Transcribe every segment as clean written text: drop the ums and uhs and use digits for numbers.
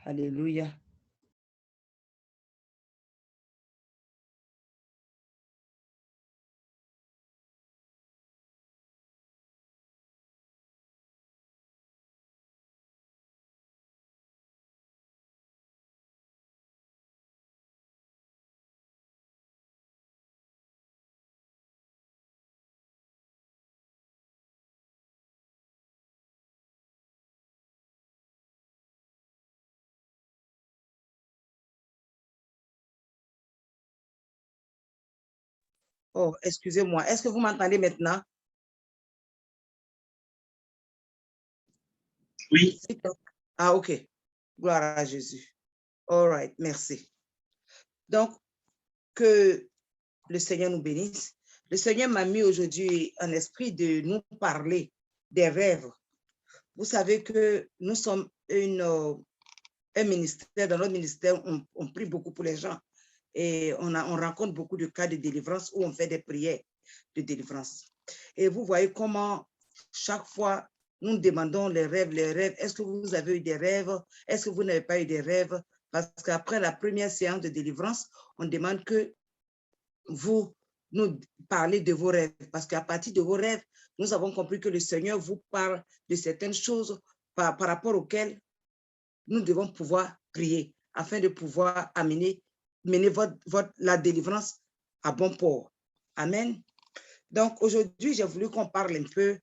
Alléluia. Oh, excusez-moi. Est-ce que vous m'entendez maintenant? Oui. Ah, ok. Gloire à Jésus. All right, merci. Donc, que le Seigneur nous bénisse. Le Seigneur m'a mis aujourd'hui un esprit de nous parler des rêves. Vous savez que nous sommes un ministère, dans notre ministère, on prie beaucoup pour les gens et on rencontre beaucoup de cas de délivrance où on fait des prières de délivrance. Et vous voyez comment chaque fois, nous demandons les rêves. Est-ce que vous avez eu des rêves? Est-ce que vous n'avez pas eu des rêves? Parce qu'après la première séance de délivrance, on demande que vous nous parlez de vos rêves. Parce qu'à partir de vos rêves, nous avons compris que le Seigneur vous parle de certaines choses par rapport auxquelles nous devons pouvoir prier afin de pouvoir mener la délivrance à bon port. Amen. Donc, aujourd'hui, j'ai voulu qu'on parle un peu,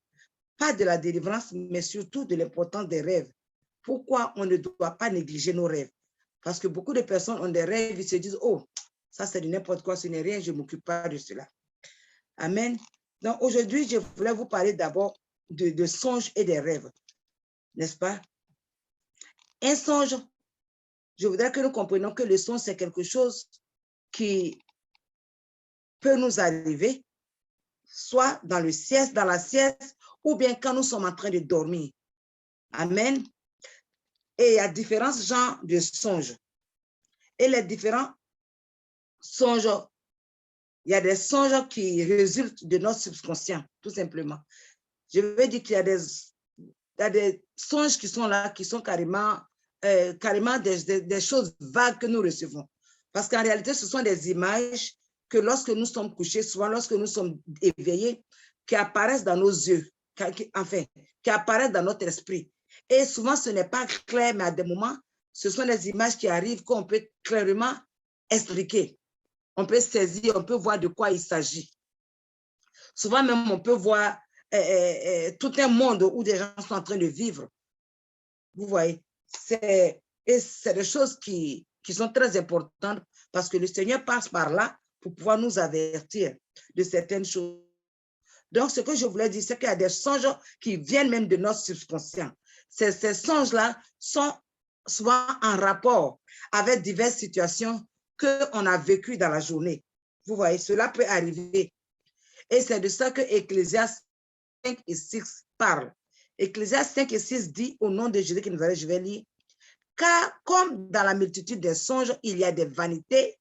pas de la délivrance, mais surtout de l'importance des rêves. Pourquoi on ne doit pas négliger nos rêves? Parce que beaucoup de personnes ont des rêves, ils se disent, oh, ça c'est de n'importe quoi, ce n'est rien, je ne m'occupe pas de cela. Amen. Donc, aujourd'hui, je voulais vous parler d'abord de songes et des rêves, n'est-ce pas? Un songe, je voudrais que nous comprenions que le songe, c'est quelque chose qui peut nous arriver, soit dans le sieste, dans la sieste, ou bien quand nous sommes en train de dormir. Amen. Et il y a différents genres de songes. Et les différents songes, il y a des songes qui résultent de notre subconscient, tout simplement. Je veux dire qu'il y a des songes qui sont là, qui sont carrément des choses vagues que nous recevons. Parce qu'en réalité, ce sont des images que lorsque nous sommes couchés, souvent lorsque nous sommes éveillés, qui apparaissent dans nos yeux, qui apparaissent dans notre esprit. Et souvent, ce n'est pas clair, mais à des moments, ce sont des images qui arrivent qu'on peut clairement expliquer. On peut saisir, on peut voir de quoi il s'agit. Souvent même, on peut voir tout un monde où des gens sont en train de vivre. Vous voyez, c'est des choses qui sont très importantes parce que le Seigneur passe par là pour pouvoir nous avertir de certaines choses. Donc, ce que je voulais dire, c'est qu'il y a des songes qui viennent même de notre subconscient. Ces songes-là sont souvent en rapport avec diverses situations qu'on a vécues dans la journée. Vous voyez, cela peut arriver. Et c'est de ça que Ecclésiaste 5 et 6 parle. Ecclésiaste 5 et 6 dit, au nom de Jésus qui nous a dit, je vais lire, car comme dans la multitude des songes, il y a des vanités,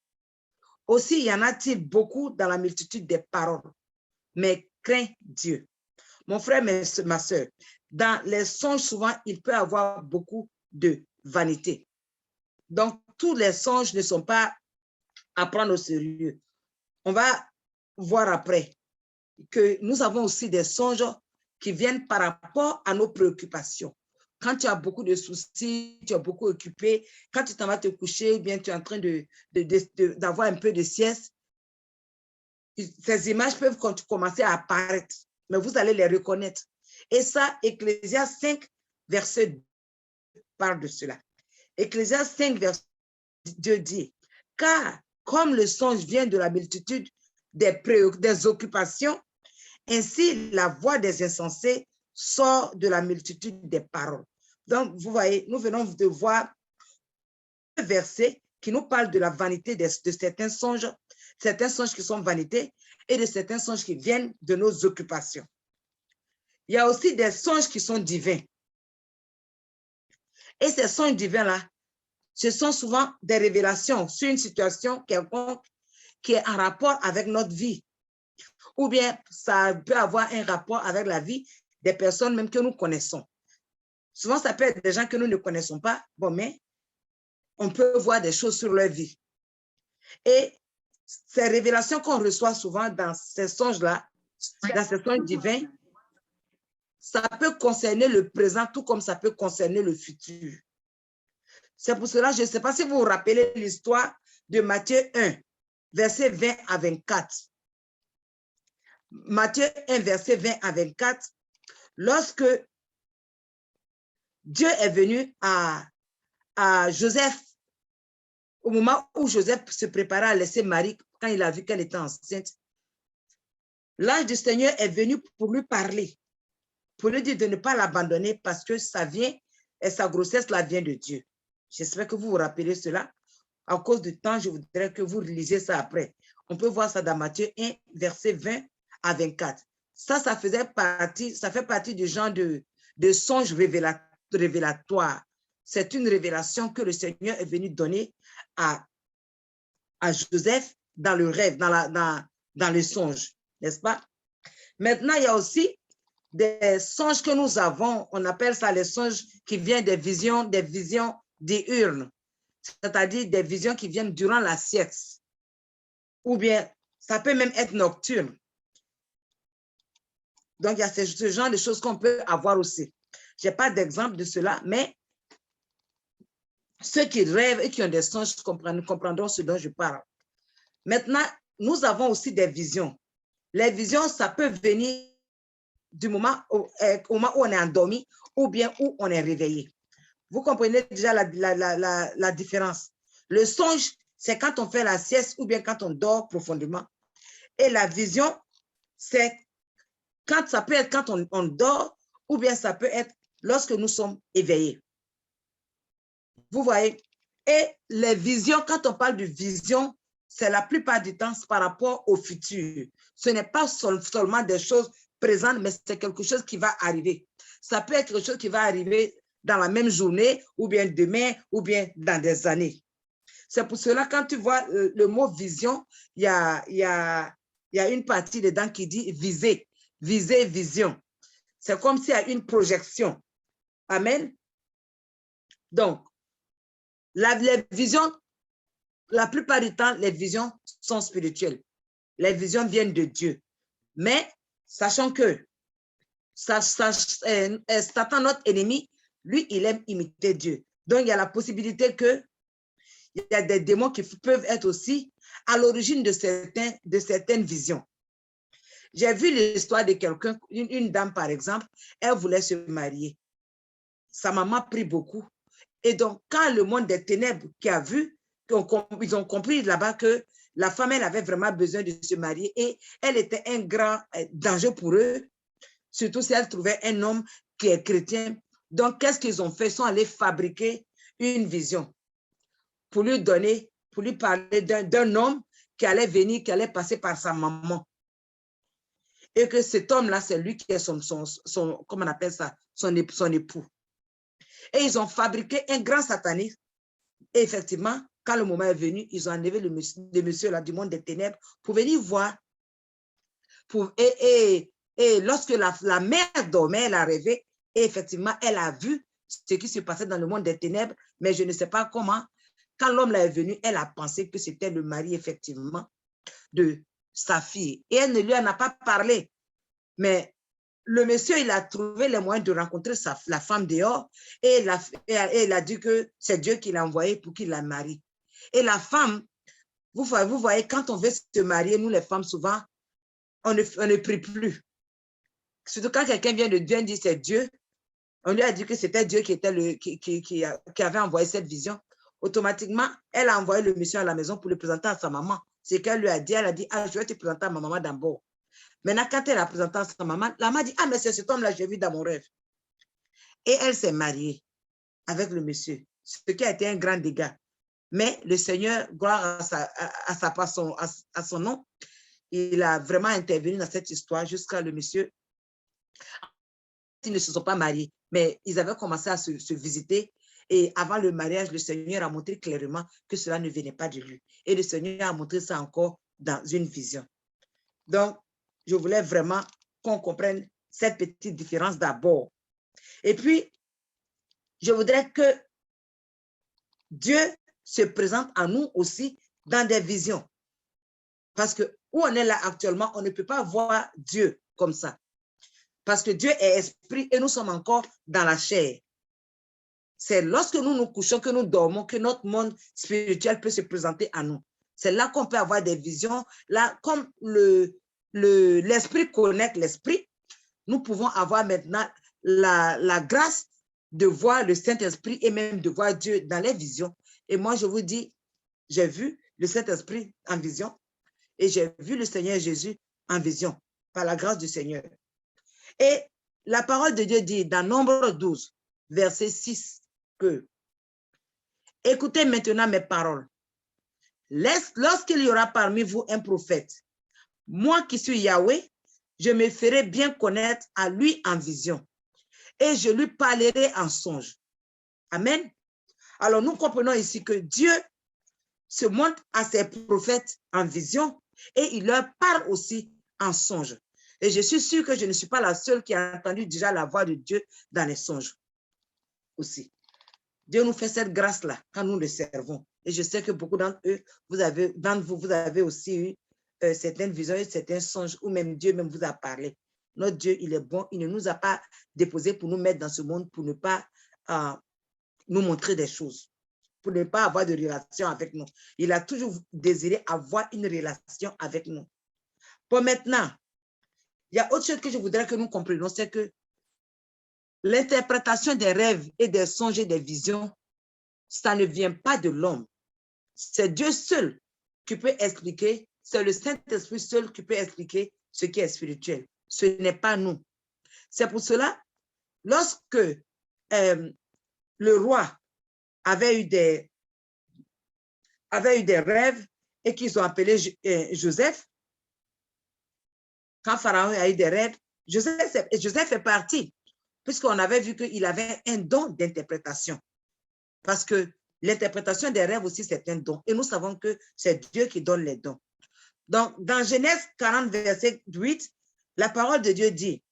aussi y en a-t-il beaucoup dans la multitude des paroles. Mais crains Dieu. Mon frère, ma soeur, dans les songes, souvent, il peut y avoir beaucoup de vanité. Donc, tous les songes ne sont pas à prendre au sérieux. On va voir après que nous avons aussi des songes qui viennent par rapport à nos préoccupations. Quand tu as beaucoup de soucis, tu es beaucoup occupé, quand tu t'en vas te coucher, ou bien tu es en train d'avoir un peu de sieste, ces images peuvent commencer à apparaître, mais vous allez les reconnaître. Et ça, Ecclésiaste 5, verset 2 parle de cela. Ecclésiaste 5, verset 2 dit, car comme le songe vient de la multitude des occupations, ainsi la voix des insensés sort de la multitude des paroles. Donc, vous voyez, nous venons de voir un verset qui nous parle de la vanité de certains songes qui sont vanités et de certains songes qui viennent de nos occupations. Il y a aussi des songes qui sont divins. Et ces songes divins-là, ce sont souvent des révélations sur une situation quelconque qui est en rapport avec notre vie. Ou bien ça peut avoir un rapport avec la vie des personnes même que nous connaissons. Souvent, ça peut être des gens que nous ne connaissons pas, bon, mais on peut voir des choses sur leur vie. Et ces révélations qu'on reçoit souvent dans ces songes-là, dans ces songes divins, ça peut concerner le présent tout comme ça peut concerner le futur. C'est pour cela, je ne sais pas si vous vous rappelez l'histoire de Matthieu 1, verset 20 à 24. Matthieu 1, verset 20 à 24, lorsque Dieu est venu à Joseph, au moment où Joseph se préparait à laisser Marie, quand il a vu qu'elle était enceinte, l'ange du Seigneur est venu pour lui parler, pour lui dire de ne pas l'abandonner parce que ça vient, et sa grossesse là vient de Dieu. J'espère que vous vous rappelez cela. À cause du temps, je voudrais que vous lisiez ça après. On peut voir ça dans Matthieu 1, verset 20 à 24. Ça fait partie du genre de songe révélatoire. C'est une révélation que le Seigneur est venu donner à Joseph dans le rêve, dans le songe, n'est-ce pas? Maintenant, il y a aussi des songes que nous avons, on appelle ça les songes qui viennent des visions diurnes, c'est-à-dire des visions qui viennent durant la sieste, ou bien ça peut même être nocturne. Donc, il y a ce genre de choses qu'on peut avoir aussi. Je n'ai pas d'exemple de cela, mais ceux qui rêvent et qui ont des songes comprendront ce dont je parle. Maintenant, nous avons aussi des visions. Les visions, ça peut venir du moment où on est endormi ou bien où on est réveillé. Vous comprenez déjà la différence. Le songe, c'est quand on fait la sieste ou bien quand on dort profondément. Et la vision, c'est quand ça peut être quand on dort ou bien ça peut être lorsque nous sommes éveillés. Vous voyez? Et les visions, quand on parle de vision, c'est la plupart du temps par rapport au futur. Ce n'est pas seulement des choses présentes, mais c'est quelque chose qui va arriver. Ça peut être quelque chose qui va arriver dans la même journée, ou bien demain, ou bien dans des années. C'est pour cela, quand tu vois le mot vision, il y a une partie dedans qui dit viser, vision. C'est comme s'il y a une projection. Amen. Donc, les visions, la plupart du temps, les visions sont spirituelles. Les visions viennent de Dieu. Mais, sachant que Satan, notre ennemi, lui, il aime imiter Dieu. Donc, il y a la possibilité qu'il y a des démons qui peuvent être aussi à l'origine de certaines visions. J'ai vu l'histoire de quelqu'un, une dame par exemple, elle voulait se marier. Sa maman prie beaucoup. Et donc, quand le monde des ténèbres qui a vu, ils ont compris là-bas que la femme, elle avait vraiment besoin de se marier et elle était un grand danger pour eux, surtout si elle trouvait un homme qui est chrétien. Donc, qu'est-ce qu'ils ont fait? Ils sont allés fabriquer une vision pour lui donner, pour lui parler d'un homme qui allait venir, qui allait passer par sa maman. Et que cet homme-là, c'est lui qui est son comment on appelle ça, son époux. Et ils ont fabriqué un grand satanisme. Et effectivement, quand le moment est venu, ils ont enlevé le monsieur là, du monde des ténèbres pour venir voir. Et lorsque la mère dormait, elle a rêvé. Et effectivement, elle a vu ce qui se passait dans le monde des ténèbres. Mais je ne sais pas comment. Quand l'homme là est venu, elle a pensé que c'était le mari, effectivement, de sa fille. Et elle ne lui en a pas parlé. Mais le monsieur, il a trouvé les moyens de rencontrer la femme dehors et il a dit que c'est Dieu qui l'a envoyé pour qu'il la marie. Et la femme, vous voyez, quand on veut se marier, nous les femmes, souvent, on ne prie plus. Surtout quand quelqu'un vient de Dieu et dit c'est Dieu, on lui a dit que c'était Dieu qui avait envoyé cette vision. Automatiquement, elle a envoyé le monsieur à la maison pour le présenter à sa maman. C'est qu'elle lui a dit, ah, je vais te présenter à ma maman d'abord. Maintenant, quand elle a présenté à sa maman, la maman dit, ah, mais c'est cet homme-là, j'ai vu dans mon rêve. Et elle s'est mariée avec le monsieur, ce qui a été un grand dégât. Mais le Seigneur, gloire à son nom, il a vraiment intervenu dans cette histoire jusqu'à le monsieur. Ils ne se sont pas mariés, mais ils avaient commencé à se visiter. Et avant le mariage, le Seigneur a montré clairement que cela ne venait pas de lui. Et le Seigneur a montré ça encore dans une vision. Donc, je voulais vraiment qu'on comprenne cette petite différence d'abord. Et puis, je voudrais que Dieu se présente à nous aussi dans des visions. Parce que où on est là actuellement, on ne peut pas voir Dieu comme ça. Parce que Dieu est esprit et nous sommes encore dans la chair. C'est lorsque nous nous couchons, que nous dormons, que notre monde spirituel peut se présenter à nous. C'est là qu'on peut avoir des visions. Là, comme l'esprit connecte l'esprit, nous pouvons avoir maintenant la grâce de voir le Saint-Esprit et même de voir Dieu dans les visions. Et moi, je vous dis, j'ai vu le Saint-Esprit en vision et j'ai vu le Seigneur Jésus en vision, par la grâce du Seigneur. Et la parole de Dieu dit dans Nombre 12, verset 6, que « Écoutez maintenant mes paroles. Lorsqu'il y aura parmi vous un prophète, moi qui suis Yahweh, je me ferai bien connaître à lui en vision et je lui parlerai en songe. » Amen. Alors nous comprenons ici que Dieu se montre à ses prophètes en vision et il leur parle aussi en songe. Et je suis sûre que je ne suis pas la seule qui a entendu déjà la voix de Dieu dans les songes aussi. Dieu nous fait cette grâce-là quand nous le servons. Et je sais que beaucoup d'entre vous avez aussi eu certaines visions et certains songes où même Dieu même vous a parlé. Notre Dieu, il est bon. Il ne nous a pas déposé pour nous mettre dans ce monde, pour ne pas nous montrer des choses, pour ne pas avoir de relation avec nous. Il a toujours désiré avoir une relation avec nous. Pour maintenant, il y a autre chose que je voudrais que nous comprenions, c'est que l'interprétation des rêves et des songes et des visions, ça ne vient pas de l'homme. C'est Dieu seul qui peut expliquer, c'est le Saint-Esprit seul qui peut expliquer ce qui est spirituel. Ce n'est pas nous. C'est pour cela, lorsque le roi avait eu des rêves et qu'ils ont appelé Joseph, quand Pharaon a eu des rêves, Joseph est parti, puisqu'on avait vu qu'il avait un don d'interprétation. Parce que l'interprétation des rêves aussi, c'est un don. Et nous savons que c'est Dieu qui donne les dons. Donc, dans Genèse 40, verset 8, la parole de Dieu dit,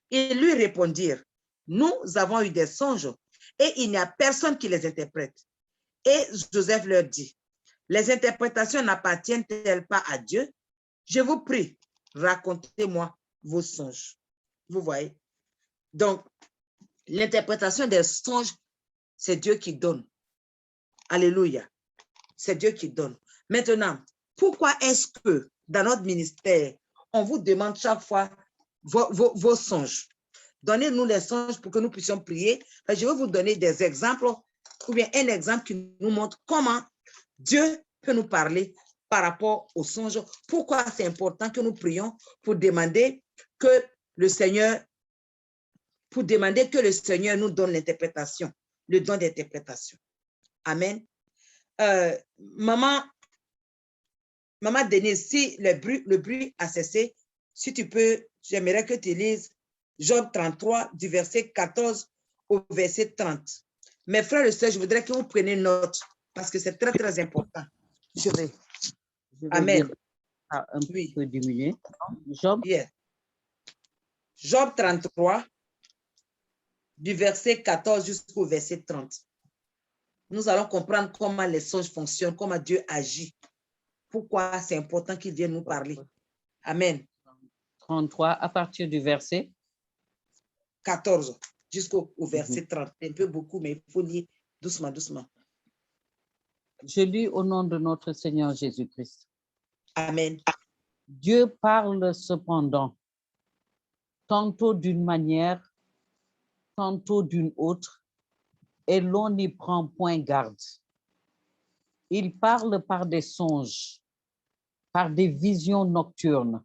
ils lui répondirent, nous avons eu des songes et il n'y a personne qui les interprète. Et Joseph leur dit, les interprétations n'appartiennent-elles pas à Dieu? Je vous prie, racontez-moi vos songes. Vous voyez? Donc, l'interprétation des songes, c'est Dieu qui donne. Alléluia. C'est Dieu qui donne. Maintenant, pourquoi est-ce que dans notre ministère, on vous demande chaque fois vos songes? Donnez-nous les songes pour que nous puissions prier. Je vais vous donner des exemples, ou bien un exemple qui nous montre comment Dieu peut nous parler par rapport aux songes. Pourquoi c'est important que nous prions pour demander que le Seigneur nous donne l'interprétation, le don d'interprétation. Amen. Maman Denise, si le bruit a cessé, si tu peux, j'aimerais que tu lises Job 33 du verset 14 au verset 30. Mes frères et sœurs, je voudrais que vous preniez note parce que c'est très, très important. Je vais Amen. Un peu diminuer. Job. Yeah. Job 33 du verset 14 jusqu'au verset 30. Nous allons comprendre comment les songes fonctionnent, comment Dieu agit. Pourquoi c'est important qu'il vienne nous parler. Amen. 33 à partir du verset 14 jusqu'au verset 30. Un peu beaucoup, mais il faut lire doucement, doucement. Je lis au nom de notre Seigneur Jésus-Christ. Amen. Dieu parle cependant, tantôt d'une manière, tantôt d'une autre, et l'on n'y prend point garde. Il parle par des songes, par des visions nocturnes.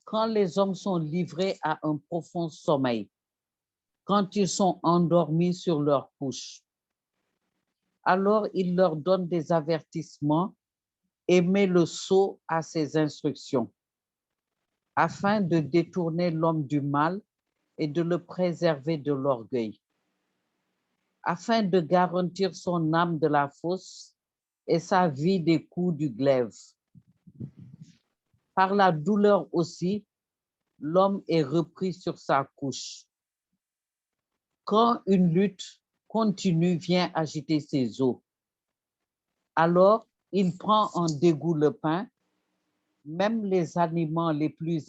Quand les hommes sont livrés à un profond sommeil, quand ils sont endormis sur leur couche, alors il leur donne des avertissements et met le sceau à ses instructions, afin de détourner l'homme du mal et de le préserver de l'orgueil, afin de garantir son âme de la fosse et sa vie des coups du glaive. Par la douleur aussi, l'homme est repris sur sa couche. quand une lutte continue vient agiter ses eaux. Alors, il prend en dégoût le pain, même les aliments les plus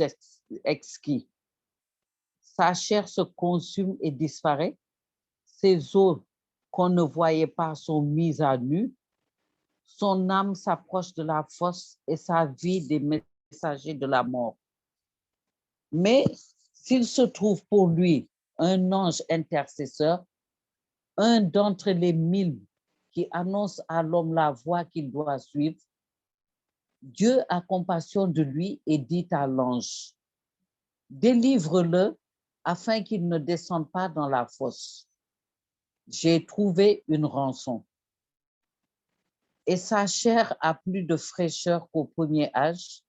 exquis. Sa chair se consume et disparaît. Ses os qu'on ne voyait pas sont mis à nu. Son âme s'approche de la fosse et sa vie des messagers de la mort. Mais s'il se trouve pour lui un ange intercesseur, un d'entre les 1000 qui annonce à l'homme la voie qu'il doit suivre, Dieu a compassion de lui et dit à l'ange, délivre-le afin qu'il ne descende pas dans la fosse. J'ai trouvé une rançon. Et sa chair a plus de fraîcheur qu'au premier âge.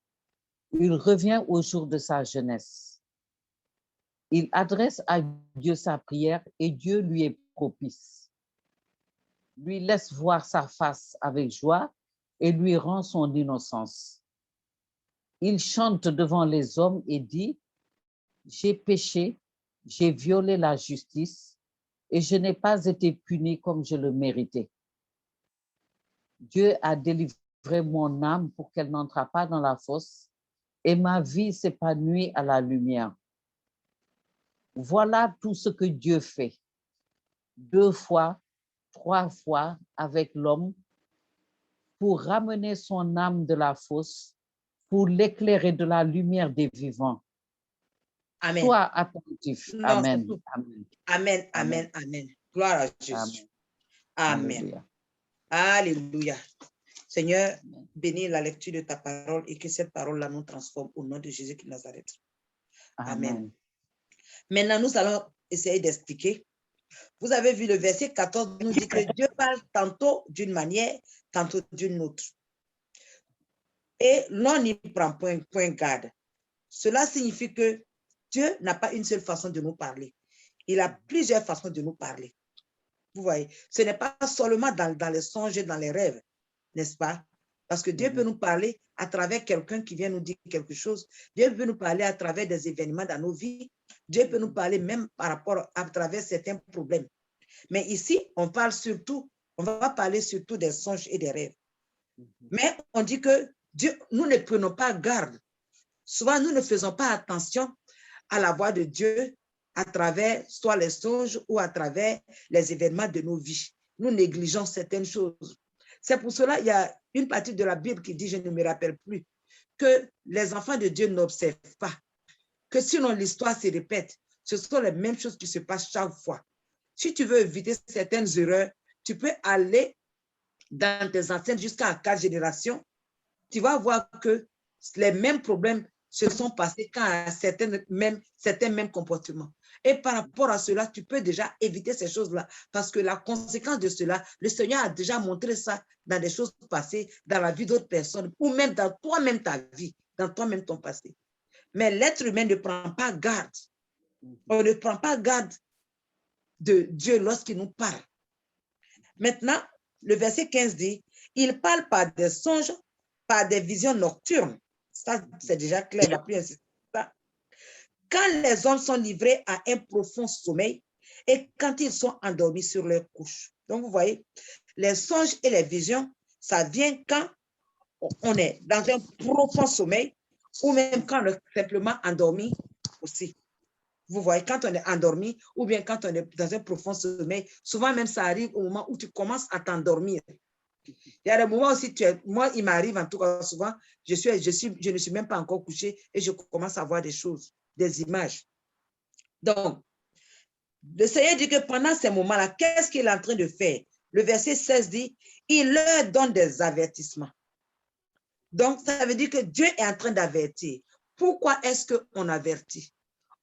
Il revient au jour de sa jeunesse. Il adresse à Dieu sa prière et Dieu lui est propice. Lui laisse voir sa face avec joie et lui rend son innocence. Il chante devant les hommes et dit, j'ai péché, j'ai violé la justice et je n'ai pas été puni comme je le méritais. Dieu a délivré mon âme pour qu'elle n'entre pas dans la fosse et ma vie s'épanouit à la lumière. Voilà tout ce que Dieu fait. 2 fois, 3 fois avec l'homme pour ramener son âme de la fosse, pour l'éclairer de la lumière des vivants. Amen. Sois attentif. Non, Amen. Amen. Amen. Amen. Amen. Amen. Gloire à Jésus. Amen. Amen. Alléluia. Seigneur, Amen. bénis la lecture de ta parole et que cette parole-là nous transforme au nom de Jésus de Nazareth. Amen. Amen. Maintenant, nous allons essayer d'expliquer. Vous avez vu le verset 14 nous dit que Dieu parle tantôt d'une manière, tantôt d'une autre. Et l'on n'y prend point garde. Cela signifie que Dieu n'a pas une seule façon de nous parler. Il a plusieurs façons de nous parler. Vous voyez, ce n'est pas seulement dans les songes et dans les rêves, n'est-ce pas? Parce que Dieu peut nous parler à travers quelqu'un qui vient nous dire quelque chose. Dieu peut nous parler à travers des événements dans nos vies. Dieu peut nous parler même par rapport à travers certains problèmes. Mais ici, on va parler surtout des songes et des rêves. Mais on dit que Dieu, nous ne prenons pas garde. Souvent, nous ne faisons pas attention à la voix de Dieu à travers soit les songes ou à travers les événements de nos vies. Nous négligeons certaines choses. C'est pour cela qu'il y a une partie de la Bible qui dit, je ne me rappelle plus, que les enfants de Dieu n'observent pas, que sinon l'histoire se répète. Ce sont les mêmes choses qui se passent chaque fois. Si tu veux éviter certaines erreurs, tu peux aller dans tes ancêtres jusqu'à 4 générations. Tu vas voir que les mêmes problèmes se sont passés quand il y a certains mêmes comportements. Et par rapport à cela, tu peux déjà éviter ces choses-là parce que la conséquence de cela, le Seigneur a déjà montré ça dans des choses passées, dans la vie d'autres personnes ou même dans toi-même ta vie, dans toi-même ton passé. Mais l'être humain ne prend pas garde. On ne prend pas garde de Dieu lorsqu'il nous parle. Maintenant, le verset 15 dit, il parle par des songes, par des visions nocturnes. Ça, c'est déjà clair, on va plus insister sur ça. Quand les hommes sont livrés à un profond sommeil et quand ils sont endormis sur leur couche. Donc, vous voyez, les songes et les visions, ça vient quand on est dans un profond sommeil ou même quand on est simplement endormi aussi. Vous voyez, quand on est endormi ou bien quand on est dans un profond sommeil, souvent même ça arrive au moment où tu commences à t'endormir. Il y a des moments aussi, moi, il m'arrive en tout cas souvent, je ne suis même pas encore couché et je commence à voir des choses, des images. Donc, le Seigneur dit que pendant ces moments-là, qu'est-ce qu'il est en train de faire? Le verset 16 dit, il leur donne des avertissements. Donc, ça veut dire que Dieu est en train d'avertir. Pourquoi est-ce qu'on avertit?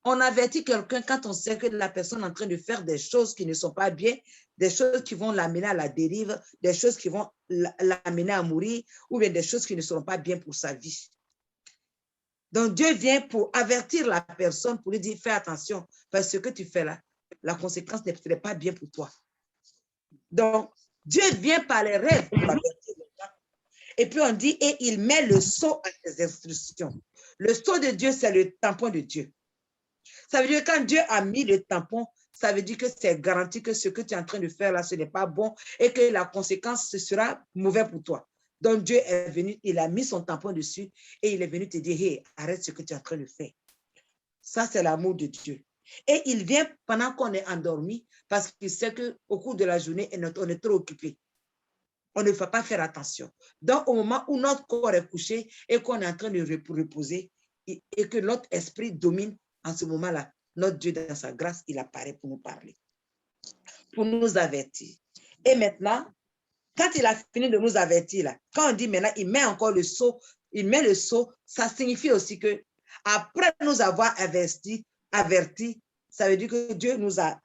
On avertit quelqu'un quand on sait que la personne est en train de faire des choses qui ne sont pas bien, des choses qui vont l'amener à la dérive, des choses qui vont l'amener à mourir, ou bien des choses qui ne seront pas bien pour sa vie. Donc, Dieu vient pour avertir la personne, pour lui dire, fais attention, parce que ce que tu fais là, la conséquence ne serait pas bien pour toi. Donc, Dieu vient par les rêves pour avertir les gens. Et puis on dit, et il met le sceau à ses instructions. Le sceau de Dieu, c'est le tampon de Dieu. Ça veut dire que quand Dieu a mis le tampon, ça veut dire que c'est garanti que ce que tu es en train de faire là, ce n'est pas bon et que la conséquence, ce sera mauvais pour toi. Donc Dieu est venu, il a mis son tampon dessus et il est venu te dire, hey, arrête ce que tu es en train de faire. Ça, c'est l'amour de Dieu. Et il vient pendant qu'on est endormi parce qu'il sait qu'au cours de la journée, on est trop occupé. On ne va pas faire attention. Donc, au moment où notre corps est couché et qu'on est en train de reposer et que notre esprit domine, en ce moment-là, notre Dieu, dans sa grâce, il apparaît pour nous parler, pour nous avertir. Et maintenant, quand il a fini de nous avertir, là, quand on dit maintenant, il met encore le sceau, ça signifie aussi que après nous avoir averti, ça veut dire que Dieu nous a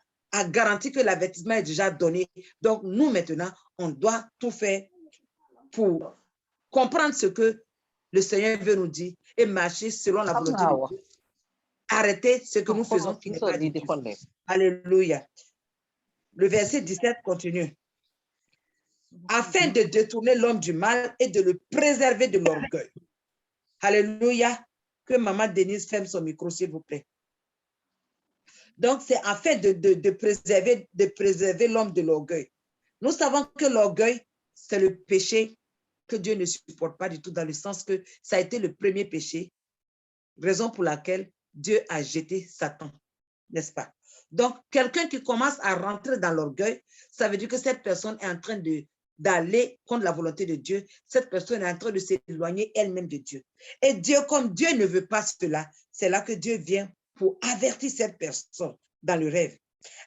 garanti que l'avertissement est déjà donné. Donc, nous, maintenant, on doit tout faire pour comprendre ce que le Seigneur veut nous dire et marcher selon la volonté de Dieu. Arrêter ce que nous faisons qui n'est pas de Dieu. Alléluia. Le verset 17 continue. Afin de détourner l'homme du mal et de le préserver de l'orgueil. Alléluia. Que Maman Denise ferme son micro, s'il vous plaît. Donc, c'est afin de préserver l'homme de l'orgueil. Nous savons que l'orgueil, c'est le péché que Dieu ne supporte pas du tout, dans le sens que ça a été le premier péché, raison pour laquelle Dieu a jeté Satan, n'est-ce pas? Donc, quelqu'un qui commence à rentrer dans l'orgueil, ça veut dire que cette personne est en train d'aller contre la volonté de Dieu. Cette personne est en train de s'éloigner elle-même de Dieu. Et Dieu, comme Dieu ne veut pas cela, c'est là que Dieu vient pour avertir cette personne dans le rêve.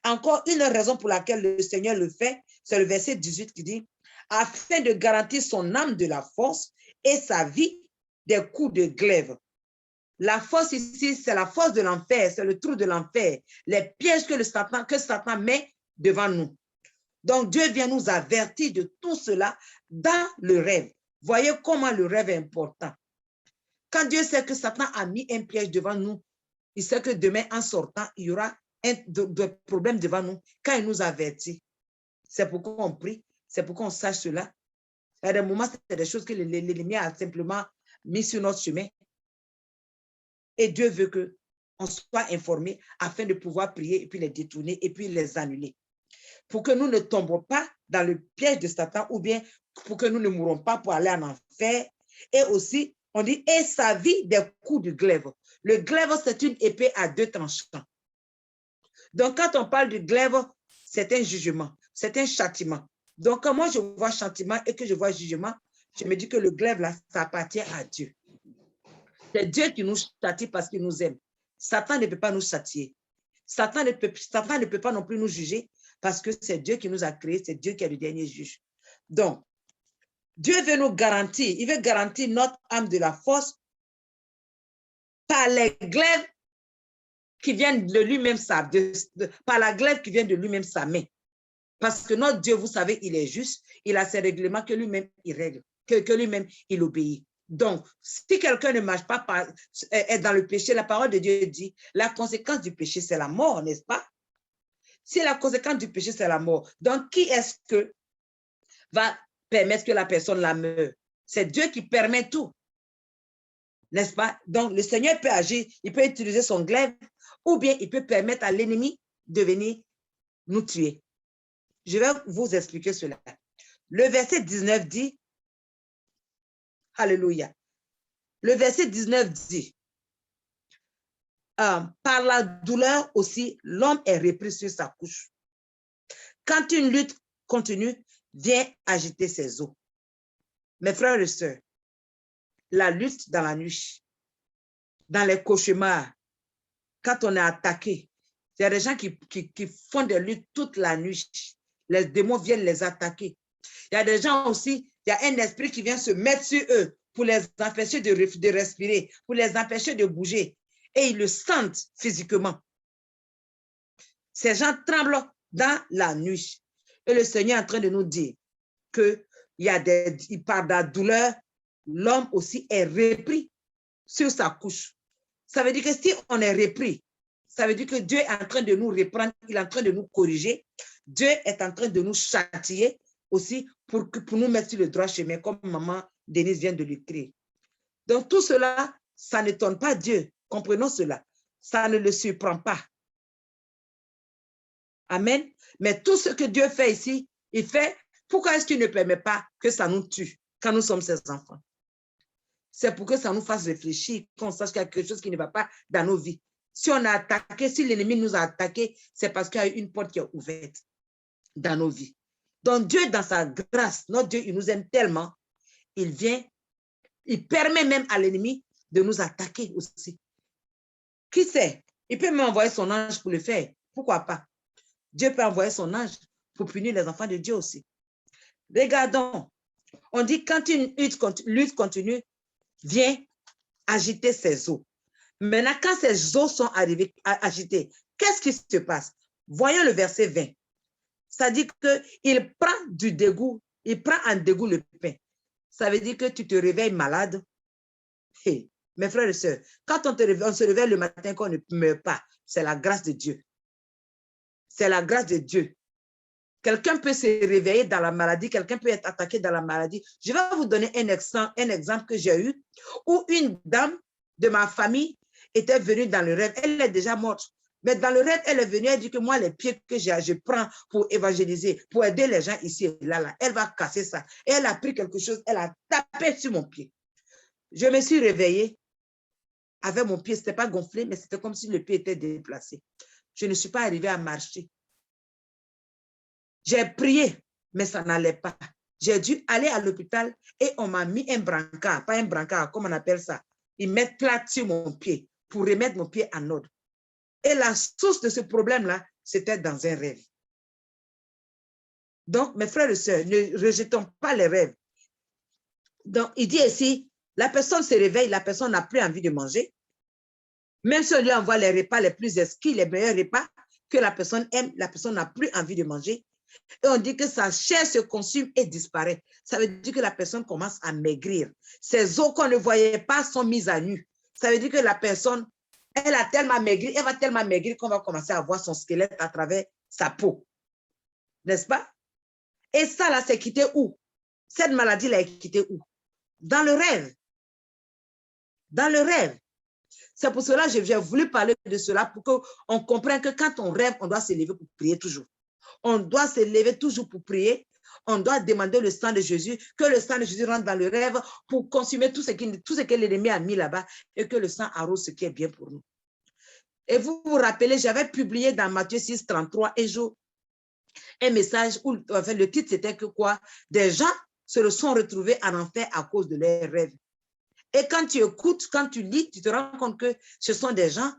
Encore une raison pour laquelle le Seigneur le fait, c'est le verset 18 qui dit, afin de garantir son âme de la force et sa vie des coups de glaive. La force ici, c'est la force de l'enfer, c'est le trou de l'enfer, les pièges que Satan met devant nous. Donc, Dieu vient nous avertir de tout cela dans le rêve. Voyez comment le rêve est important. Quand Dieu sait que Satan a mis un piège devant nous, il sait que demain, en sortant, il y aura des problèmes devant nous. Quand il nous avertit, c'est pourquoi on prie, c'est pourquoi on sache cela. À des moments, c'est des choses que l'ennemi a simplement mis sur notre chemin. Et Dieu veut qu'on soit informé afin de pouvoir prier et puis les détourner et puis les annuler. Pour que nous ne tombions pas dans le piège de Satan ou bien pour que nous ne mourons pas pour aller en enfer. Et aussi, on dit, et sa vie des coups de glaive. Le glaive, c'est une épée à deux tranchants. Donc, quand on parle de glaive, c'est un jugement, c'est un châtiment. Donc, quand moi je vois châtiment et que je vois jugement, je me dis que le glaive, là, ça appartient à Dieu. C'est Dieu qui nous châtie parce qu'il nous aime. Satan ne peut pas nous châtier. Satan ne peut pas non plus nous juger parce que c'est Dieu qui nous a créés, c'est Dieu qui est le dernier juge. Donc, Dieu veut nous garantir, il veut garantir notre âme de la force par les glaives qui viennent de lui-même, par la glaive qui vient de lui-même sa main. Parce que notre Dieu, vous savez, il est juste, il a ses règlements que lui-même il règle, que lui-même il obéit. Donc, si quelqu'un ne marche pas, est dans le péché, la parole de Dieu dit, la conséquence du péché, c'est la mort, n'est-ce pas? Si la conséquence du péché, c'est la mort, donc qui est-ce que va permettre que la personne la meure? C'est Dieu qui permet tout, n'est-ce pas? Donc, le Seigneur peut agir, il peut utiliser son glaive, ou bien il peut permettre à l'ennemi de venir nous tuer. Je vais vous expliquer cela. Le verset 19 dit, alléluia, le verset 19 dit, par la douleur aussi, l'homme est repris sur sa couche. Quand une lutte continue, vient agiter ses os. Mes frères et sœurs, la lutte dans la nuit, dans les cauchemars, quand on est attaqué, il y a des gens qui font des luttes toute la nuit. Les démons viennent les attaquer. Il y a des gens aussi, il y a un esprit qui vient se mettre sur eux pour les empêcher de respirer, pour les empêcher de bouger. Et ils le sentent physiquement. Ces gens tremblent dans la nuit. Et le Seigneur est en train de nous dire qu'il part de la douleur, l'homme aussi est repris sur sa couche. Ça veut dire que si on est repris, ça veut dire que Dieu est en train de nous reprendre, il est en train de nous corriger. Dieu est en train de nous châtier aussi pour nous mettre sur le droit chemin, comme maman Denise vient de l'écrire. Donc tout cela, ça n'étonne pas Dieu. Comprenons cela. Ça ne le surprend pas. Amen. Mais tout ce que Dieu fait ici, il fait, pourquoi est-ce qu'il ne permet pas que ça nous tue quand nous sommes ses enfants? C'est pour que ça nous fasse réfléchir, qu'on sache qu'il y a quelque chose qui ne va pas dans nos vies. Si on a attaqué, si l'ennemi nous a attaqué, c'est parce qu'il y a une porte qui est ouverte dans nos vies. Donc Dieu, dans sa grâce, notre Dieu, il nous aime tellement, il vient, il permet même à l'ennemi de nous attaquer aussi. Qui sait? Il peut même envoyer son ange pour le faire. Pourquoi pas? Dieu peut envoyer son ange pour punir les enfants de Dieu aussi. Regardons, on dit quand une lutte continue, vient agiter ses eaux. Maintenant, quand ces eaux sont arrivées agitées, qu'est-ce qui se passe? Voyons le verset 20. Ça dit qu'il prend du dégoût, il prend en dégoût le pain. Ça veut dire que tu te réveilles malade. Hey, mes frères et sœurs, quand on se réveille le matin qu'on ne meurt pas, c'est la grâce de Dieu. C'est la grâce de Dieu. Quelqu'un peut se réveiller dans la maladie, quelqu'un peut être attaqué dans la maladie. Je vais vous donner un exemple que j'ai eu où une dame de ma famille était venue dans le rêve. Elle est déjà morte. Mais dans le rêve, elle est venue, elle dit que moi, les pieds que je prends pour évangéliser, pour aider les gens ici et là, elle va casser ça. Et elle a pris quelque chose, elle a tapé sur mon pied. Je me suis réveillée avec mon pied. Ce n'était pas gonflé, mais c'était comme si le pied était déplacé. Je ne suis pas arrivée à marcher. J'ai prié, mais ça n'allait pas. J'ai dû aller à l'hôpital et on m'a mis un brancard, pas un brancard, comme on appelle ça. Ils mettent plate sur mon pied pour remettre mon pied en ordre. Et la source de ce problème-là, c'était dans un rêve. Donc, mes frères et sœurs, ne rejetons pas les rêves. Donc, il dit ici, la personne se réveille, la personne n'a plus envie de manger. Même si on lui envoie les repas les plus exquis, les meilleurs repas que la personne aime, la personne n'a plus envie de manger. Et on dit que sa chair se consume et disparaît. Ça veut dire que la personne commence à maigrir. Ses os qu'on ne voyait pas sont mises à nu. Ça veut dire que la personne, elle a tellement maigri, elle va tellement maigrir qu'on va commencer à voir son squelette à travers sa peau. N'est-ce pas? Et ça, là, c'est quitté où? Cette maladie, là, est quittée où? Dans le rêve. Dans le rêve. C'est pour cela que j'ai voulu parler de cela pour qu'on comprenne que quand on rêve, on doit se lever pour prier toujours. On doit se lever toujours pour prier. On doit demander le sang de Jésus, que le sang de Jésus rentre dans le rêve pour consumer tout ce que l'ennemi a mis là-bas et que le sang arrose ce qui est bien pour nous. Et vous vous rappelez, j'avais publié dans Matthieu 6, 33 un jour un message où enfin, le titre c'était que quoi? Des gens se sont retrouvés en enfer à cause de leurs rêves. Et quand tu écoutes, quand tu lis, tu te rends compte que ce sont des gens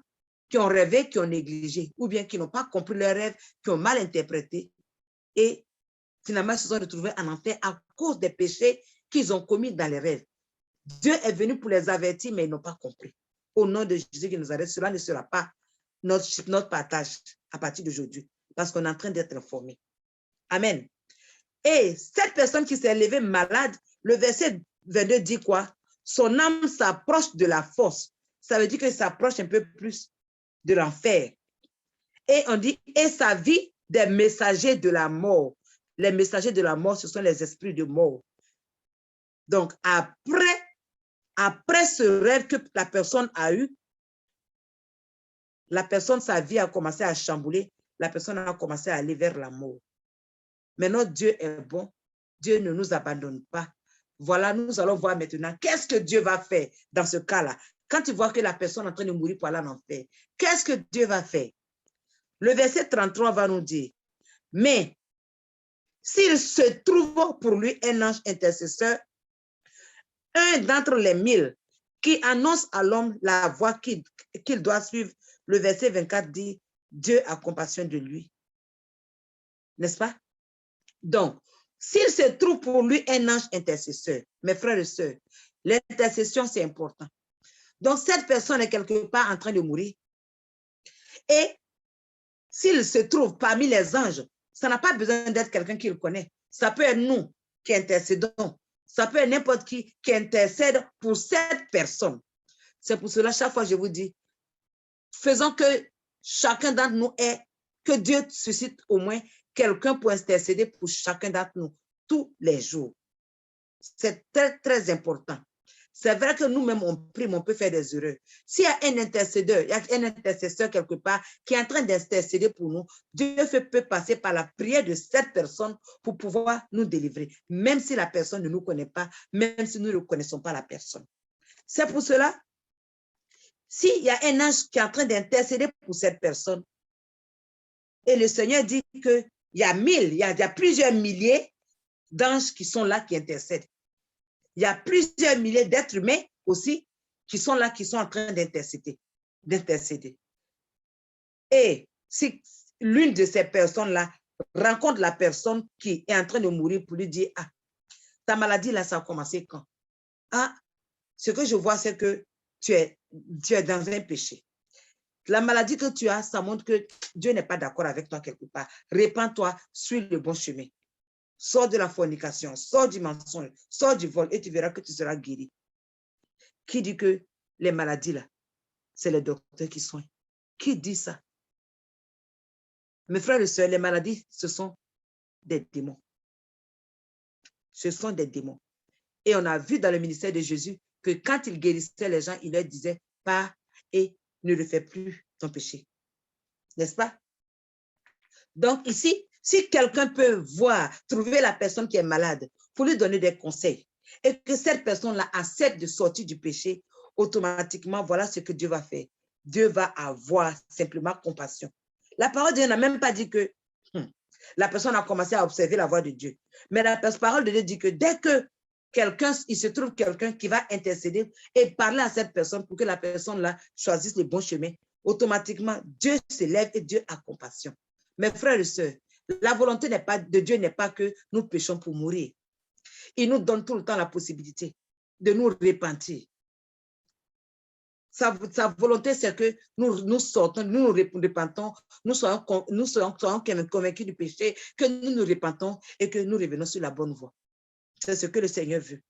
qui ont rêvé, qui ont négligé, ou bien qui n'ont pas compris leurs rêves, qui ont mal interprété. Et finalement, ils se sont retrouvés en enfer à cause des péchés qu'ils ont commis dans les rêves. Dieu est venu pour les avertir, mais ils n'ont pas compris. Au nom de Jésus qui nous arrête, cela ne sera pas notre partage à partir d'aujourd'hui, parce qu'on est en train d'être informé. Amen. Et cette personne qui s'est levée malade, le verset 22 dit quoi? Son âme s'approche de la force. Ça veut dire qu'il s'approche un peu plus de l'enfer. Et on dit, et sa vie des messagers de la mort. Les messagers de la mort, ce sont les esprits de mort. Donc, après ce rêve que la personne a eu, la personne, sa vie a commencé à chambouler, la personne a commencé à aller vers la mort. Mais notre Dieu est bon. Dieu ne nous abandonne pas. Voilà, nous allons voir maintenant qu'est-ce que Dieu va faire dans ce cas-là. Quand tu vois que la personne est en train de mourir pour aller en enfer, qu'est-ce que Dieu va faire? Le verset 33 va nous dire, mais s'il se trouve pour lui un ange intercesseur, un d'entre les 1000 qui annonce à l'homme la voie qu'il doit suivre, le verset 24 dit, Dieu a compassion de lui. N'est-ce pas? Donc, s'il se trouve pour lui un ange intercesseur, mes frères et sœurs, l'intercession, c'est important. Donc, cette personne est quelque part en train de mourir. Et s'il se trouve parmi les anges, ça n'a pas besoin d'être quelqu'un qui le connaît. Ça peut être nous qui intercédons. Ça peut être n'importe qui intercède pour cette personne. C'est pour cela, chaque fois, je vous dis, faisons que chacun d'entre nous ait, que Dieu suscite au moins quelqu'un pour intercéder pour chacun d'entre nous tous les jours. C'est très, très important. C'est vrai que nous-mêmes, on prie, mais on peut faire des erreurs. S'il y a un intercesseur, il y a un intercesseur quelque part qui est en train d'intercéder pour nous, Dieu peut passer par la prière de cette personne pour pouvoir nous délivrer, même si la personne ne nous connaît pas, même si nous ne connaissons pas la personne. C'est pour cela, s'il y a un ange qui est en train d'intercéder pour cette personne, et le Seigneur dit qu'il y a il y a plusieurs milliers d'anges qui sont là, qui intercèdent. Il y a plusieurs milliers d'êtres humains aussi qui sont là, qui sont en train d'intercéder. Et si l'une de ces personnes-là rencontre la personne qui est en train de mourir pour lui dire, ah, ta maladie là, ça a commencé quand? Ah, ce que je vois, c'est que tu es dans un péché. La maladie que tu as, ça montre que Dieu n'est pas d'accord avec toi quelque part. Répands-toi, suis le bon chemin. Sors de la fornication, sors du mensonge, sors du vol et tu verras que tu seras guéri. Qui dit que les maladies là, c'est les docteurs qui soignent? Qui dit ça? Mes frères et sœurs, les maladies, ce sont des démons. Ce sont des démons. Et on a vu dans le ministère de Jésus que quand il guérissait les gens, il leur disait, pars et ne le fais plus ton péché. N'est-ce pas? Donc ici, si quelqu'un peut voir, trouver la personne qui est malade pour lui donner des conseils et que cette personne-là accepte de sortir du péché, automatiquement, voilà ce que Dieu va faire. Dieu va avoir simplement compassion. La parole de Dieu n'a même pas dit que la personne a commencé à observer la voix de Dieu. Mais la parole de Dieu dit que dès que il se trouve quelqu'un qui va intercéder et parler à cette personne pour que la personne-là choisisse le bon chemin, automatiquement, Dieu se lève et Dieu a compassion. Mes frères et sœurs, la volonté de Dieu n'est pas que nous péchons pour mourir. Il nous donne tout le temps la possibilité de nous repentir. Sa volonté, c'est que nous sortons, nous repentons, nous soyons convaincus du péché, que nous nous repentons et que nous revenons sur la bonne voie. C'est ce que le Seigneur veut.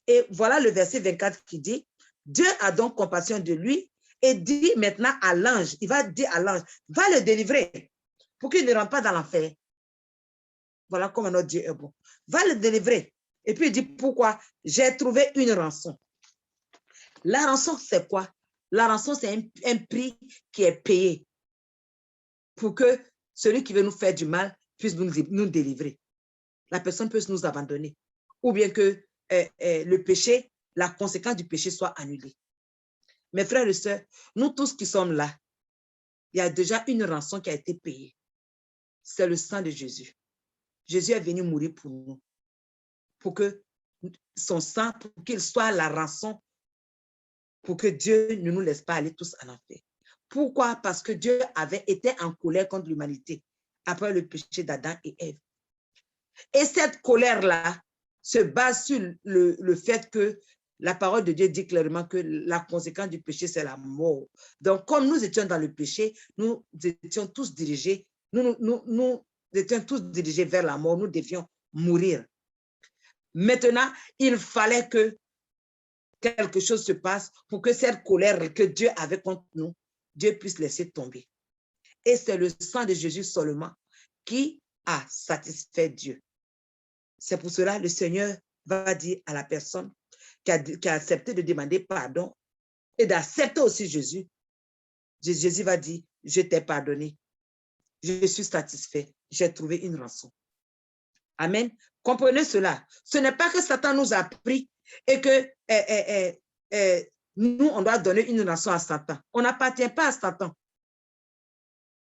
Et voilà le verset 24 qui dit, Dieu a donc compassion de lui et dit maintenant à l'ange, il va dire à l'ange, va le délivrer pour qu'il ne rentre pas dans l'enfer. Voilà comment notre Dieu est bon. Va le délivrer. Et puis il dit, pourquoi? J'ai trouvé une rançon. La rançon, c'est quoi? La rançon, c'est un prix qui est payé pour que celui qui veut nous faire du mal puisse nous délivrer. La personne peut nous abandonner. Ou bien que le péché, la conséquence du péché soit annulée. Mes frères et sœurs, nous tous qui sommes là, il y a déjà une rançon qui a été payée. C'est le sang de Jésus. Jésus est venu mourir pour nous. Pour que son sang, pour qu'il soit la rançon, pour que Dieu ne nous laisse pas aller tous à l'enfer. Pourquoi? Parce que Dieu avait été en colère contre l'humanité après le péché d'Adam et Ève. Et cette colère-là se base sur le fait que la parole de Dieu dit clairement que la conséquence du péché, c'est la mort. Donc, comme nous étions dans le péché, nous étions tous dirigés, nous étions tous dirigés vers la mort, nous devions mourir. Maintenant, il fallait que quelque chose se passe pour que cette colère que Dieu avait contre nous, Dieu puisse laisser tomber. Et c'est le sang de Jésus seulement qui a satisfait Dieu. C'est pour cela que le Seigneur va dire à la personne qui a accepté de demander pardon et d'accepter aussi Jésus. Jésus va dire, je t'ai pardonné, je suis satisfait, j'ai trouvé une rançon. Amen. Comprenez cela. Ce n'est pas que Satan nous a pris et que nous, on doit donner une rançon à Satan. On n'appartient pas à Satan.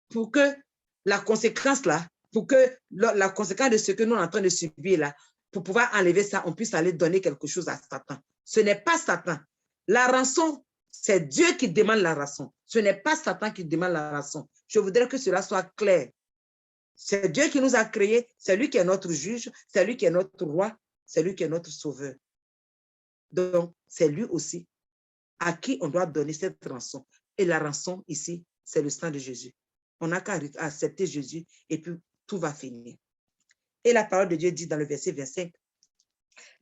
Pour que la conséquence là, pour que la conséquence de ce que nous sommes en train de subir là, pour pouvoir enlever ça, on puisse aller donner quelque chose à Satan. Ce n'est pas Satan. La rançon, c'est Dieu qui demande la rançon. Ce n'est pas Satan qui demande la rançon. Je voudrais que cela soit clair. C'est Dieu qui nous a créés, c'est lui qui est notre juge, c'est lui qui est notre roi, c'est lui qui est notre sauveur. Donc, c'est lui aussi à qui on doit donner cette rançon. Et la rançon ici, c'est le sang de Jésus. On n'a qu'à accepter Jésus et puis tout va finir. Et la parole de Dieu dit dans le verset 25,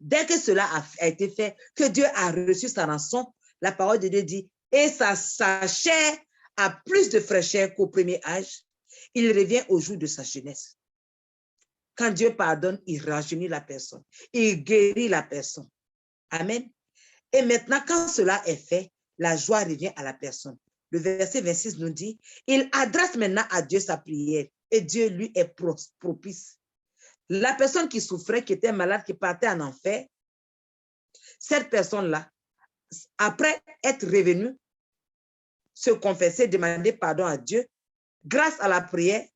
dès que cela a été fait, que Dieu a reçu sa rançon, la parole de Dieu dit, et sa chair a plus de fraîcheur qu'au premier âge, il revient au jour de sa jeunesse. Quand Dieu pardonne, il rajeunit la personne, il guérit la personne. Amen. Et maintenant, quand cela est fait, la joie revient à la personne. Le verset 26 nous dit, il adresse maintenant à Dieu sa prière et Dieu lui est propice. La personne qui souffrait, qui était malade, qui partait en enfer, cette personne-là, après être revenue, se confesser, demander pardon à Dieu, grâce à la prière,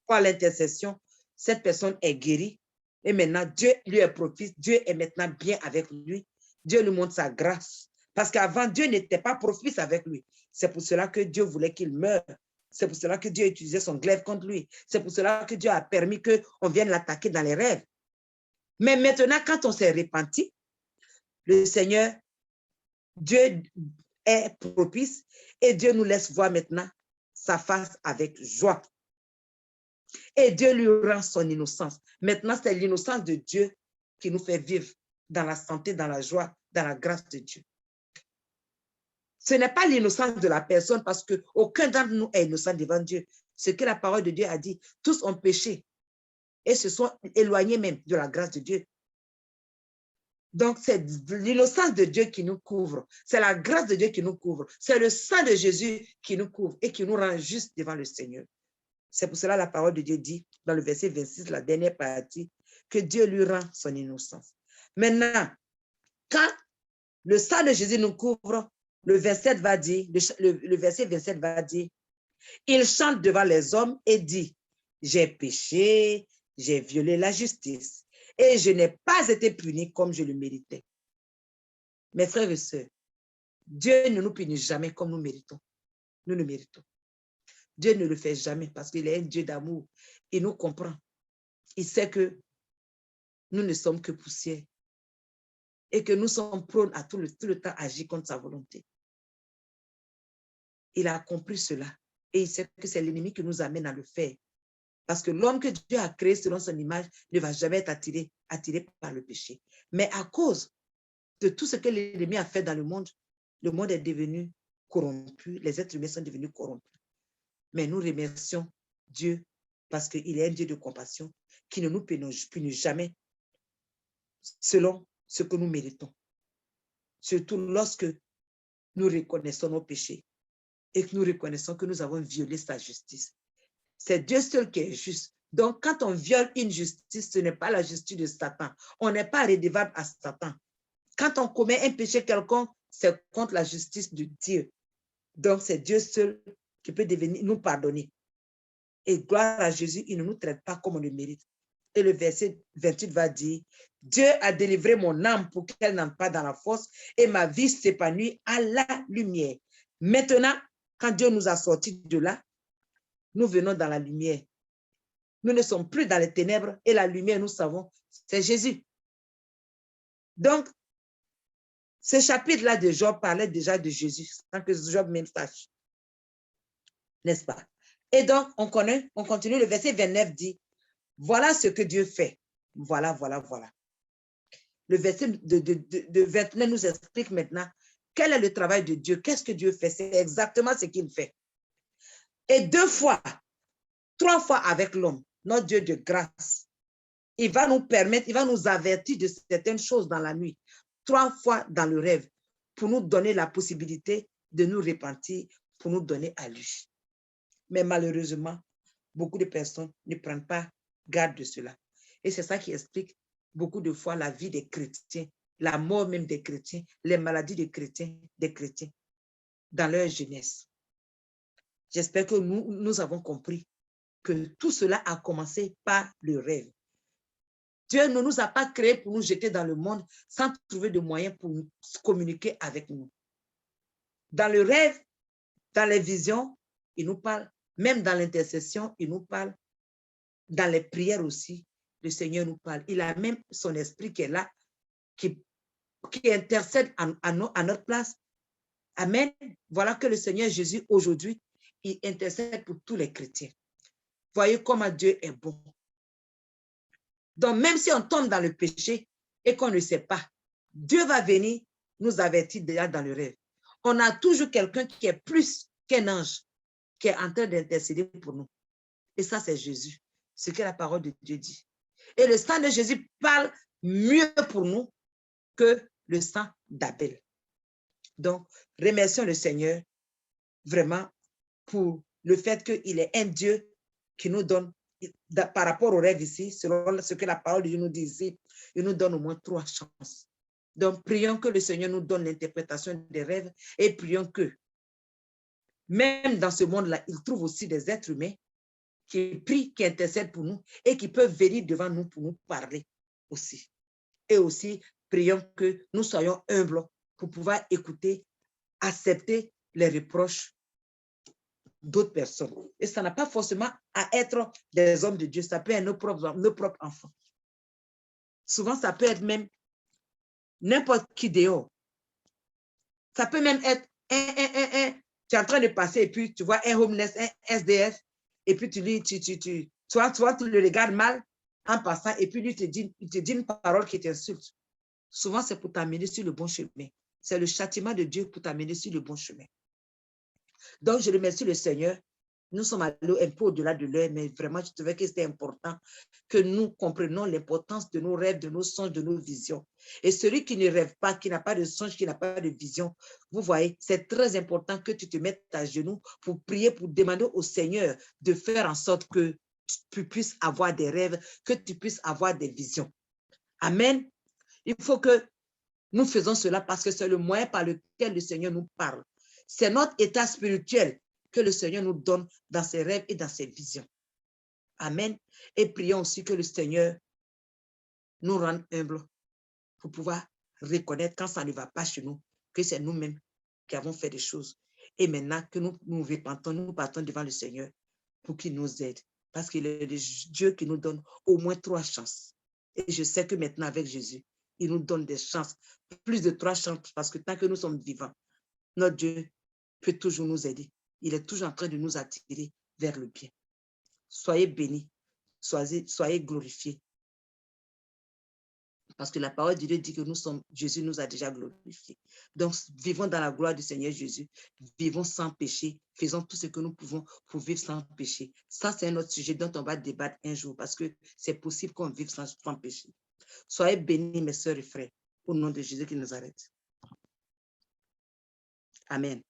par l'intercession, cette personne est guérie. Et maintenant, Dieu lui est propice. Dieu est maintenant bien avec lui. Dieu lui montre sa grâce. Parce qu'avant, Dieu n'était pas propice avec lui. C'est pour cela que Dieu voulait qu'il meure. C'est pour cela que Dieu utilisait son glaive contre lui. C'est pour cela que Dieu a permis qu'on vienne l'attaquer dans les rêves. Mais maintenant, quand on s'est repenti, le Seigneur, Dieu est propice et Dieu nous laisse voir maintenant sa face avec joie. Et Dieu lui rend son innocence. Maintenant, c'est l'innocence de Dieu qui nous fait vivre dans la santé, dans la joie, dans la grâce de Dieu. Ce n'est pas l'innocence de la personne parce qu'aucun d'entre nous est innocent devant Dieu. Ce que la parole de Dieu a dit, tous ont péché et se sont éloignés même de la grâce de Dieu. Donc, c'est l'innocence de Dieu qui nous couvre. C'est la grâce de Dieu qui nous couvre. C'est le sang de Jésus qui nous couvre et qui nous rend juste devant le Seigneur. C'est pour cela que la parole de Dieu dit, dans le verset 26, la dernière partie, que Dieu lui rend son innocence. Maintenant, quand le sang de Jésus nous couvre, le verset 27 va dire, il chante devant les hommes et dit, j'ai péché, j'ai violé la justice et je n'ai pas été puni comme je le méritais. Mes frères et sœurs, Dieu ne nous punit jamais comme nous méritons. Nous le méritons. Dieu ne le fait jamais parce qu'il est un Dieu d'amour. Il nous comprend. Il sait que nous ne sommes que poussière et que nous sommes prônes à tout le temps agir contre sa volonté. Il a compris cela et il sait que c'est l'ennemi qui nous amène à le faire. Parce que l'homme que Dieu a créé selon son image ne va jamais être attiré par le péché. Mais à cause de tout ce que l'ennemi a fait dans le monde est devenu corrompu, les êtres humains sont devenus corrompus. Mais nous remercions Dieu parce qu'il est un Dieu de compassion qui ne nous punit jamais selon ce que nous méritons. Surtout lorsque nous reconnaissons nos péchés et que nous reconnaissons que nous avons violé sa justice. C'est Dieu seul qui est juste. Donc, quand on viole une justice, ce n'est pas la justice de Satan. On n'est pas redevable à Satan. Quand on commet un péché quelconque, c'est contre la justice de Dieu. Donc, c'est Dieu seul qui peut nous pardonner. Et gloire à Jésus, il ne nous traite pas comme on le mérite. Et le verset 28 va dire, Dieu a délivré mon âme pour qu'elle n'entre pas dans la fosse et ma vie s'épanouit à la lumière. Maintenant, quand Dieu nous a sortis de là, nous venons dans la lumière. Nous ne sommes plus dans les ténèbres et la lumière, nous savons, c'est Jésus. Donc, ce chapitre-là de Job parlait déjà de Jésus, sans que Job même sache. N'est-ce pas? Et donc, on continue, le verset 29 dit, voilà ce que Dieu fait. Voilà. Le verset de 29 nous explique maintenant quel est le travail de Dieu, qu'est-ce que Dieu fait, c'est exactement ce qu'il fait. Et 2 fois, 3 fois avec l'homme, notre Dieu de grâce, il va nous permettre, il va nous avertir de certaines choses dans la nuit, 3 fois dans le rêve, pour nous donner la possibilité de nous repentir, pour nous donner à lui. Mais malheureusement, beaucoup de personnes ne prennent pas garde de cela. Et c'est ça qui explique beaucoup de fois la vie des chrétiens, la mort même des chrétiens, les maladies des chrétiens dans leur jeunesse. J'espère que nous avons compris que tout cela a commencé par le rêve. Dieu ne nous a pas créés pour nous jeter dans le monde sans trouver de moyens pour nous communiquer avec nous. Dans le rêve, dans les visions, il nous parle. Même dans l'intercession, il nous parle. Dans les prières aussi, le Seigneur nous parle. Il a même son esprit qui est là, qui intercède à notre place. Amen. Voilà que le Seigneur Jésus, aujourd'hui, il intercède pour tous les chrétiens. Voyez comment Dieu est bon. Donc, même si on tombe dans le péché et qu'on ne sait pas, Dieu va venir nous avertir déjà dans le rêve. On a toujours quelqu'un qui est plus qu'un ange, qui est en train d'intercéder pour nous. Et ça, c'est Jésus. Ce que la parole de Dieu dit. Et le sang de Jésus parle mieux pour nous que le sang d'Abel. Donc, remercions le Seigneur vraiment pour le fait qu'il est un Dieu qui nous donne, par rapport au rêve ici, selon ce que la parole de Dieu nous dit ici, il nous donne au moins 3 chances. Donc, prions que le Seigneur nous donne l'interprétation des rêves et prions que, même dans ce monde-là, il trouve aussi des êtres humains qui prient, qui intercèdent pour nous et qui peuvent venir devant nous pour nous parler aussi. Et aussi, prions que nous soyons humbles pour pouvoir écouter, accepter les reproches d'autres personnes. Et ça n'a pas forcément à être des hommes de Dieu, ça peut être nos propres enfants. Souvent, ça peut être même n'importe qui dehors. Ça peut même être tu es en train de passer et puis tu vois un homeless, un SDF, et puis tu le regardes mal en passant et puis lui il te dit une parole qui t'insulte. Souvent, c'est pour t'amener sur le bon chemin. C'est le châtiment de Dieu pour t'amener sur le bon chemin. Donc, je remercie le Seigneur. Nous sommes allés un peu au-delà de l'heure, mais vraiment, je trouvais que c'était important que nous comprenions l'importance de nos rêves, de nos songes, de nos visions. Et celui qui ne rêve pas, qui n'a pas de songe, qui n'a pas de vision, vous voyez, c'est très important que tu te mettes à genoux pour prier, pour demander au Seigneur de faire en sorte que tu puisses avoir des rêves, que tu puisses avoir des visions. Amen. Il faut que nous faisons cela parce que c'est le moyen par lequel le Seigneur nous parle. C'est notre état spirituel que le Seigneur nous donne dans ses rêves et dans ses visions. Amen. Et prions aussi que le Seigneur nous rende humbles pour pouvoir reconnaître quand ça ne va pas chez nous, que c'est nous-mêmes qui avons fait des choses. Et maintenant que nous repentons, nous partons devant le Seigneur pour qu'il nous aide. Parce qu'il est le Dieu qui nous donne au moins 3 chances. Et je sais que maintenant avec Jésus, il nous donne des chances, plus de 3 chances, parce que tant que nous sommes vivants, notre Dieu peut toujours nous aider. Il est toujours en train de nous attirer vers le bien. Soyez bénis, soyez glorifiés. Parce que la parole de Dieu dit que Jésus nous a déjà glorifiés. Donc, vivons dans la gloire du Seigneur Jésus. Vivons sans péché. Faisons tout ce que nous pouvons pour vivre sans péché. Ça, c'est un autre sujet dont on va débattre un jour parce que c'est possible qu'on vive sans péché. Soyez bénis, mes sœurs et frères, au nom de Jésus qui nous arrête. Amen.